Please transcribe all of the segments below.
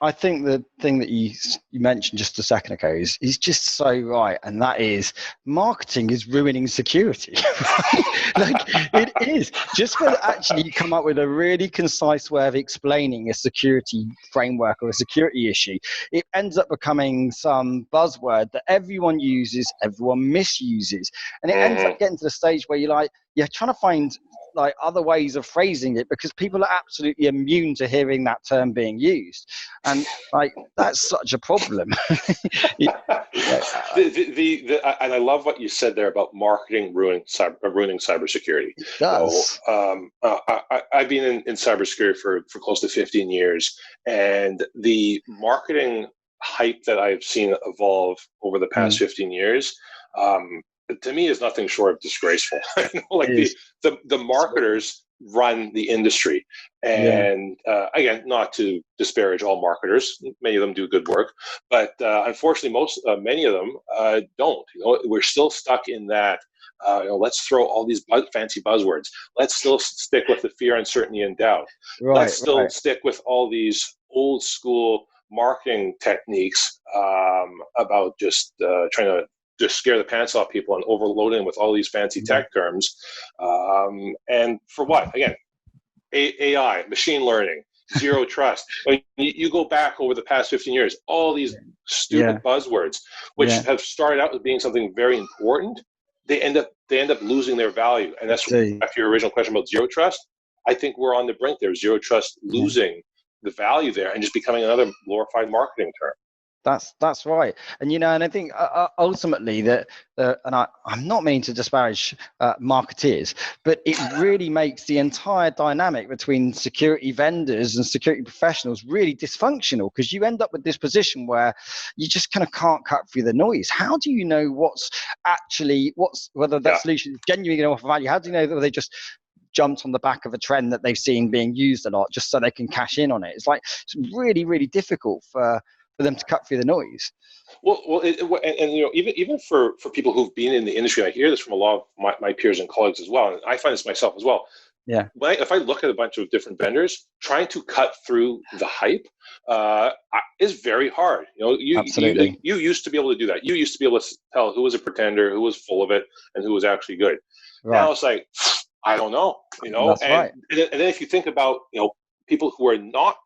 I think the thing that you mentioned just a second ago is just so right, and that is marketing is ruining security. Like it is. Just when actually you come up with a really concise way of explaining a security framework or a security issue, it ends up becoming some buzzword that everyone uses, everyone misuses, and it ends up getting to the stage where you're trying to find like other ways of phrasing it because people are absolutely immune to hearing that term being used, and like that's such a problem. And I love what you said there about marketing ruining cybersecurity. It does. I've been in cybersecurity for close to 15 years, and the marketing hype that I've seen evolve over the past 15 years. To me, is nothing short of disgraceful. Like the marketers run the industry, and again, not to disparage all marketers, many of them do good work, but unfortunately, many of them don't. We're still stuck in that. Let's throw all these fancy buzzwords. Let's still stick with the fear, uncertainty, and doubt. Let's still stick with all these old school marketing techniques about just trying to just scare the pants off people and overloading them with all these fancy tech terms. And for what? Again, AI, machine learning, zero trust. Like, you go back over the past 15 years, all these stupid buzzwords, which have started out as being something very important, they end up losing their value. And that's back to your original question about zero trust. I think we're on the brink there, zero trust losing the value there and just becoming another glorified marketing term. That's right, and and I think ultimately that, and I'm not meaning to disparage marketeers, but it really makes the entire dynamic between security vendors and security professionals really dysfunctional, because you end up with this position where you just kind of can't cut through the noise. How do you know whether that solution is genuinely going to offer value? How do you know that they just jumped on the back of a trend that they've seen being used a lot just so they can cash in on it? It's really, really difficult for them to cut through the noise. Well, even for people who've been in the industry, I hear this from a lot of my peers and colleagues as well, and I find this myself as well. Yeah. If I look at a bunch of different vendors, trying to cut through the hype is very hard. Absolutely. You used to be able to do that. You used to be able to tell who was a pretender, who was full of it, and who was actually good. Right. Now it's like, I don't know. That's right. And then if you think about people who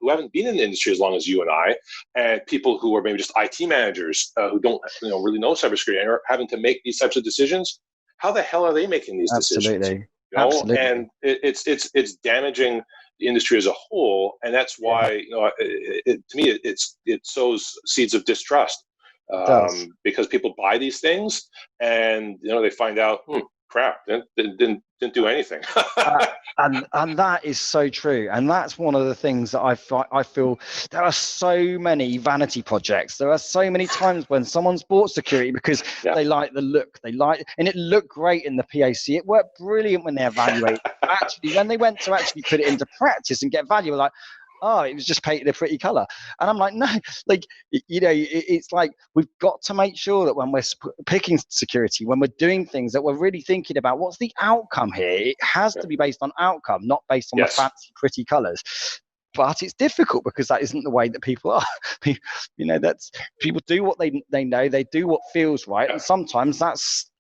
haven't been in the industry as long as you and I, and people who are maybe just IT managers who don't really know cybersecurity and are having to make these types of decisions, how the hell are they making these decisions? Absolutely. And it's damaging the industry as a whole, and that's why to me it sows seeds of distrust because people buy these things and they find out crap, didn't do anything. and that is so true, and that's one of the things that I feel there are so many vanity projects. There are so many times when someone's bought security because they like the look, and it looked great in the POC, it worked brilliant when they evaluated. Actually, when they went to actually put it into practice and get value, like, oh, it was just painted a pretty color. And I'm like, no, it's like we've got to make sure that when we're picking security, when we're doing things, that we're really thinking about what's the outcome here. It has to be based on outcome, not based on the fancy, pretty colors. But it's difficult because that isn't the way that people are. That's people do what they know, they do what feels right, and sometimes that's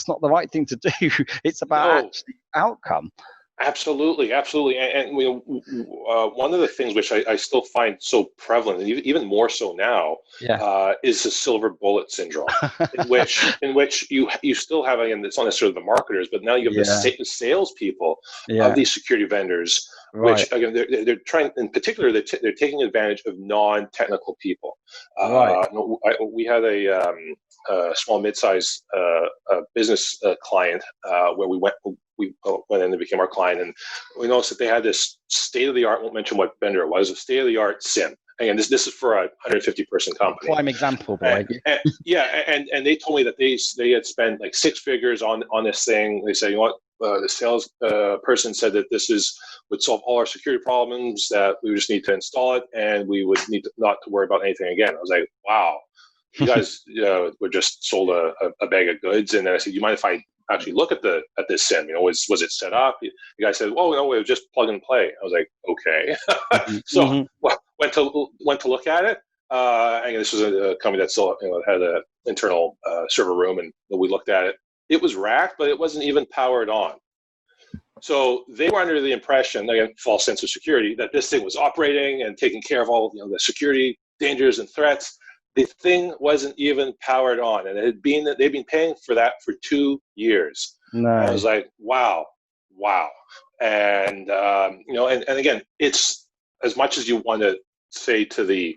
not the right thing to do. It's about actually outcome. Absolutely. And one of the things which I still find so prevalent, and even more so now, is the silver bullet syndrome, in which you still have, again, it's not necessarily the marketers, but now you have the salespeople of these security vendors, which again they're trying, in particular, they're taking advantage of non-technical people. We had a small mid-sized business client where we went in and became our client, and we noticed that they had this state-of-the-art, won't mention what vendor it was, a state-of-the-art SIM. Again, this is for a 150-person company. Prime example, boy. And they told me that they had spent like six figures on this thing. They said, the sales person said that would solve all our security problems, that we would just need to install it, and we would need not to worry about anything again. I was like, wow, you guys were just sold a bag of goods. And then I said, you mind if I actually look at this SIM. Was it set up? The guy said, "Oh no, it was just plug and play." I was like, "Okay." So went to look at it. And this was a company that still had an internal server room, and we looked at it. It was racked, but it wasn't even powered on. So they were under the impression, again, false sense of security, that this thing was operating and taking care of all the security dangers and threats. The thing wasn't even powered on, and they've been paying for that for 2 years. No. And I was like, wow. And and again, it's as much as you want to say to the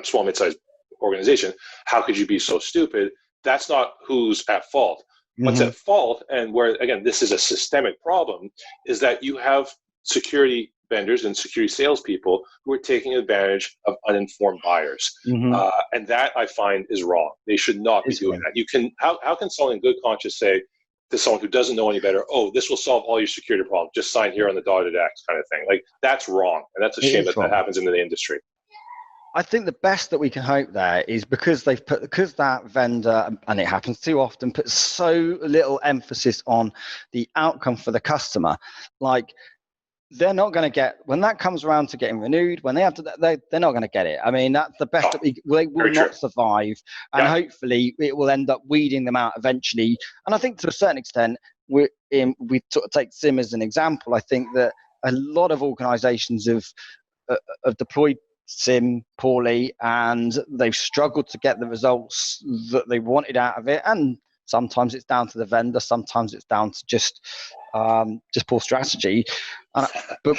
small mid-sized organization, how could you be so stupid? That's not who's at fault. What's at fault, and where, again, this is a systemic problem, is that you have security vendors and security salespeople who are taking advantage of uninformed buyers. And that, I find, is wrong. They should not be doing that. How can someone in good conscience say to someone who doesn't know any better, "Oh, this will solve all your security problems. Just sign here on the dotted X," kind of thing? Like, that's wrong. And that's a shame that happens in the industry. I think the best that we can hope there is because that vendor, and it happens too often, puts so little emphasis on the outcome for the customer. Like, they're not going to get, when that comes around to getting renewed, when they have to, they're not going to get it. I mean, that's the best that they will not survive. And hopefully it will end up weeding them out eventually. And I think to a certain extent, we take SIM as an example. I think that a lot of organizations have deployed SIM poorly, and they've struggled to get the results that they wanted out of it. And sometimes it's down to the vendor, sometimes it's down to just poor strategy. But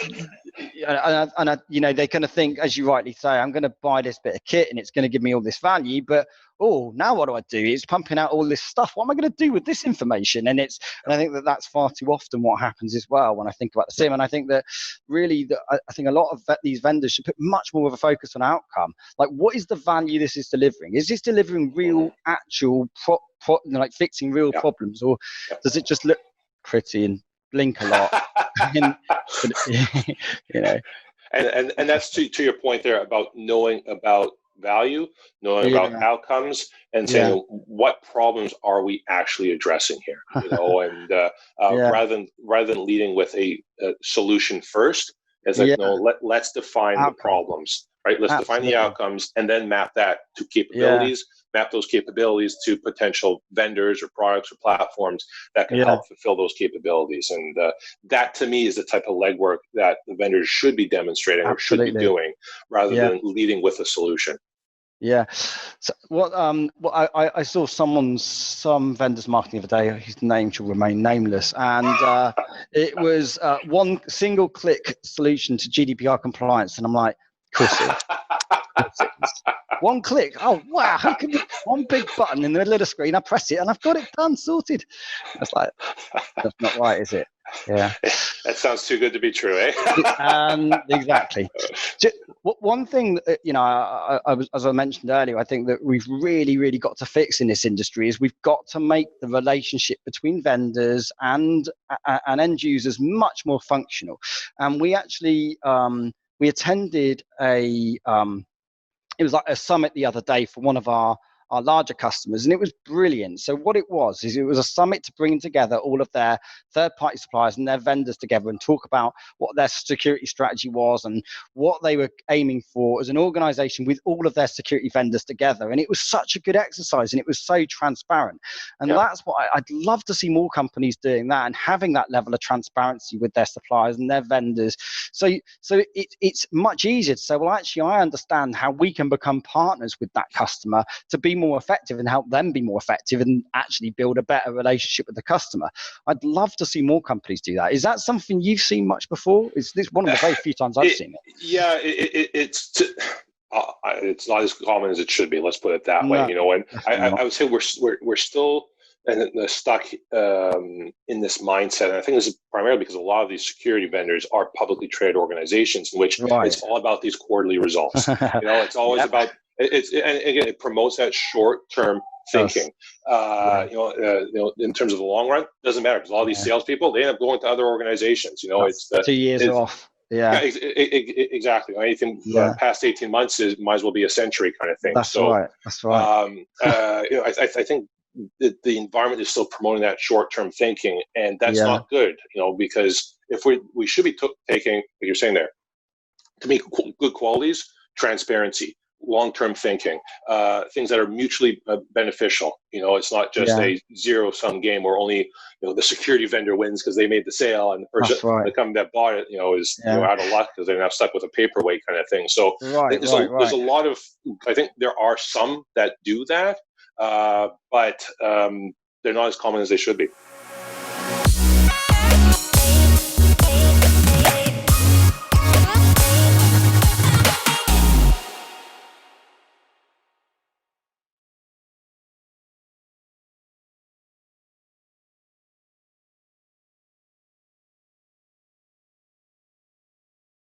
they kind of think, as you rightly say, I'm going to buy this bit of kit and it's going to give me all this value, but now what do I do? It's pumping out all this stuff. What am I going to do with this information? And I think that that's far too often what happens as well when I think about the SIM. And I think that really, I think a lot of these vendors should put much more of a focus on outcome. Like, what is the value this is delivering? Is this delivering real, actual, like fixing real problems, or does it just look pretty and blink a lot? And that's to your point there about knowing about value, knowing about outcomes, and saying what problems are we actually addressing here, and rather than leading with a solution first, it's like, no, let's define the problems, right? Let's define the outcomes and then map that to capabilities. Map those capabilities to potential vendors or products or platforms that can help fulfill those capabilities. And that, to me, is the type of legwork that the vendors should be demonstrating or should be doing, rather than leading with a solution. Yeah. So I saw some vendor's marketing the other day, his name shall remain nameless, and it was one single click solution to GDPR compliance. And I'm like, of course it is. One click. Oh, wow. How can one big button in the middle of the screen, I press it and I've got it done, sorted. It's like, that's not right, is it? Yeah. That sounds too good to be true, eh? Exactly. One thing, as I mentioned earlier, I think that we've really, really got to fix in this industry is we've got to make the relationship between vendors and end users much more functional. And we actually, we attended it was like a summit the other day for one of our larger customers, and it was brilliant. So what it was is it was a summit to bring together all of their third-party suppliers and their vendors together and talk about what their security strategy was and what they were aiming for as an organization with all of their security vendors together. And it was such a good exercise, and it was so transparent. And that's what I'd love to see more companies doing, that and having that level of transparency with their suppliers and their vendors. So it's much easier to say, well, actually, I understand how we can become partners with that customer to be more effective and help them be more effective and actually build a better relationship with the customer. I'd love to see more companies do that. Is that something you've seen much before? Is this one of the very few times I've seen it? Yeah, it's not as common as it should be. Let's put it that way. And I would say we're still stuck in this mindset, and I think this is primarily because a lot of these security vendors are publicly traded organizations in which it's all about these quarterly results. It's always about. And again, it promotes that short-term thinking. In terms of the long run, doesn't matter because a lot of these salespeople, they end up going to other organizations. It's 2 years off. Yeah, exactly. Anything past 18 months might as well be a century kind of thing. That's right. I think the environment is still promoting that short-term thinking, and that's not good, because if we should be taking what you're saying there, to me, good qualities: transparency, long-term thinking, things that are mutually beneficial. It's not just a zero-sum game where only the security vendor wins because they made the sale, and the person the company that bought it is out of luck because they're now stuck with a paperweight kind of thing. So there's a lot of, I think there are some that do that, but they're not as common as they should be.